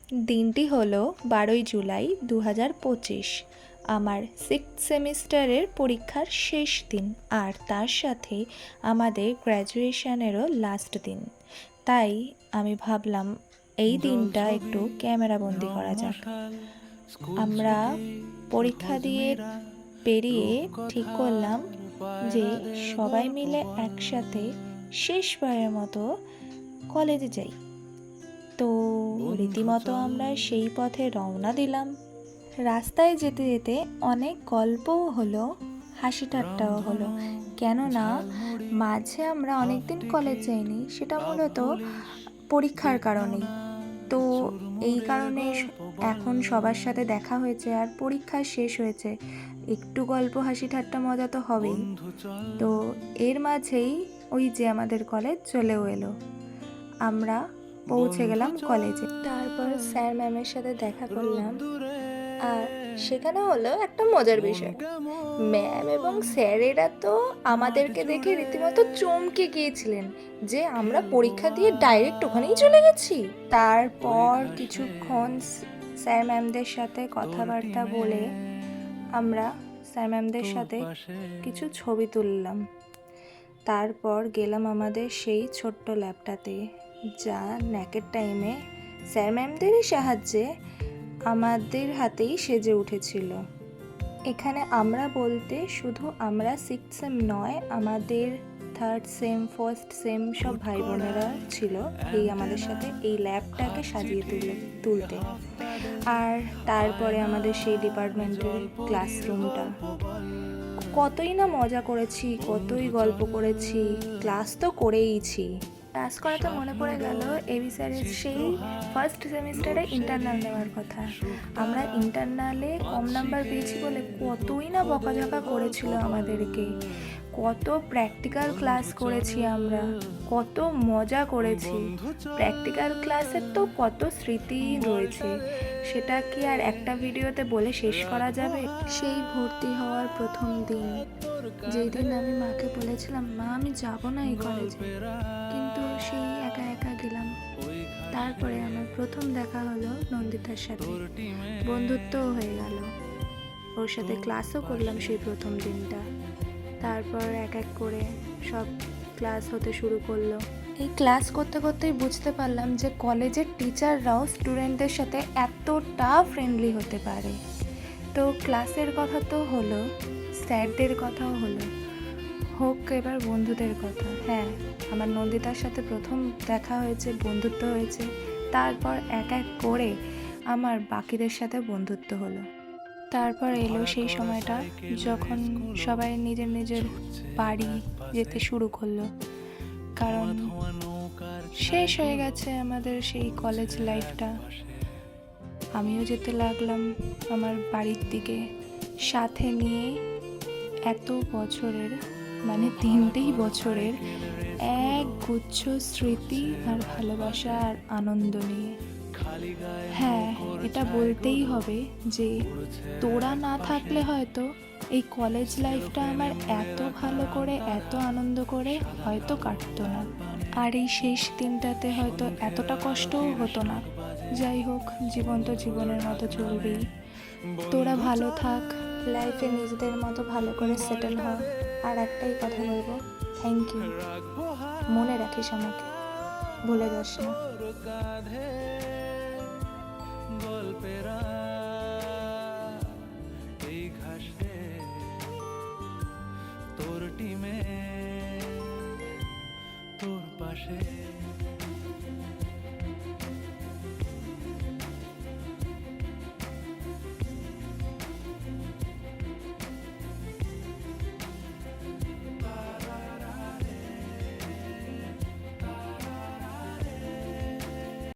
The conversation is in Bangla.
দিনটি হলো 12ই জুলাই 2025। আমার সিক্সথ সেমিস্টারের পরীক্ষার শেষ দিন, আর তার সাথে আমাদের গ্র্যাজুয়েশনেরও লাস্ট দিন। তাই আমি ভাবলাম এই দিনটা একটু ক্যামেরাবন্দি করা যাক। আমরা পরীক্ষা দিয়ে পেরিয়ে ঠিক করলাম যে সবাই মিলে একসাথে শেষবারের মতো কলেজে যাই। তো রীতিমতো আমরা সেই পথে রওনা দিলাম। রাস্তায় যেতে যেতে অনেক গল্পও হলো, হাসি ঠাট্টাও হলো। কেননা মাঝে আমরা অনেকদিন কলেজ যাইনি, সেটা মূলত পরীক্ষার কারণেই। তো এই কারণে এখন সবার সাথে দেখা হয়েছে আর পরীক্ষা শেষ হয়েছে, একটু গল্প হাসি ঠাট্টা মজা তো হবেই। তো এর মাঝেই ওই যে আমাদের কলেজ চলেও এলো। আমরা পৌঁছে গেলাম কলেজে। তারপর স্যার ম্যামের সাথে দেখা করলাম, আর সেখানে হলো একটা মজার বিষয়। ম্যাম এবং স্যারেরা তো আমাদেরকে দেখে রীতিমতো চমকে গিয়েছিলেন যে আমরা পরীক্ষা দিয়ে ডাইরেক্ট ওখানেই চলে গেছি। তারপর কিছুক্ষণ স্যার ম্যামদের সাথে কথাবার্তা বলে আমরা স্যার ম্যামদের সাথে কিছু ছবি তুললাম। তারপর গেলাম আমাদের সেই ছোট্ট ল্যাবটাতে, যা ন্যাকের টাইমে স্যার ম্যামদেরই সাহায্যে আমাদের হাতেই সেজে উঠেছিল। এখানে আমরা বলতে শুধু আমরা সিক্স সেম নয়, আমাদের থার্ড সেম, ফার্স্ট সেম সব ভাই বোনেরা ছিল এই আমাদের সাথে এই ল্যাবটাকে সাজিয়ে তুলতে। আর তারপরে আমাদের সেই ডিপার্টমেন্টের ক্লাসরুমটা, কতই না মজা করেছি, কতই গল্প করেছি, ক্লাস তো করেইছি। ক্লাস করাতে মনে পড়ে গেল এবি স্যারের সেই ফার্স্ট সেমিস্টারে ইন্টারনাল নেওয়ার কথা। আমরা ইন্টারনালে কম নাম্বার পেয়েছি বলে কতই না বকাঝকা করেছিল আমাদেরকে। কত প্র্যাকটিক্যাল ক্লাস করেছি আমরা, কত মজা করেছি। প্র্যাকটিক্যাল ক্লাসের তো কত স্মৃতি রয়েছে, সেটা কি আর একটা ভিডিওতে বলে শেষ করা যাবে? সেই ভর্তি হওয়ার প্রথম দিন, যেই দিন আমি মাকে বলেছিলাম, মা আমি যাব না এই কলেজে, কিন্তু সেই একা একা গেলাম। তারপরে আমার প্রথম দেখা হলো নন্দিতার সাথে, বন্ধুত্বও হয়ে গেল, ওর সাথে ক্লাসও করলাম সেই প্রথম দিনটা। তারপর এক এক করে সব ক্লাস হতে শুরু করলো। এই ক্লাস করতে করতেই বুঝতে পারলাম যে কলেজের টিচাররাও স্টুডেন্টদের সাথে এতটা ফ্রেন্ডলি হতে পারে। তো ক্লাসের কথা তো হলো, স্যারদের কথাও হলো, হোক এবার বন্ধুদের কথা। হ্যাঁ, আমার নন্দিতার সাথে প্রথম দেখা হয়েছে, বন্ধুত্ব হয়েছে। তারপর এক এক করে আমার বাকিদের সাথে বন্ধুত্ব হলো। তারপর এলো সেই সময়টা যখন সবাই নিজের নিজের বাড়ি যেতে শুরু করলো, কারণ শেষ হয়ে গেছে আমাদের সেই কলেজ লাইফটা। আমিও যেতে লাগলাম আমার বাড়ির দিকে, সাথে নিয়ে এত বছরের, মানে 3টেই বছরের এক গুচ্ছ স্মৃতি আর ভালোবাসা আর আনন্দ নিয়ে। হ্যাঁ, এটা বলতেই হবে যে তোরা না থাকলে হয়তো এই কলেজ লাইফটা আমার এত ভালো করে, এত আনন্দ করে হয়তো কাটতো না, আর এই শেষ দিনটাতে হয়তো এতটা কষ্টও হতো না। যাই হোক, জীবন তো জীবনের মতো চলবেই। তোরা ভালো থাক, লাইফে নিজেদের মতো ভালো করে সেটেল হ। আর একটাই কথা বলবো, থ্যাংক ইউ। মনে রাখিস আমাকে, ভুলে যাস না। গল্পেরা এই ঘাসে তোর টিমে তোর পাশে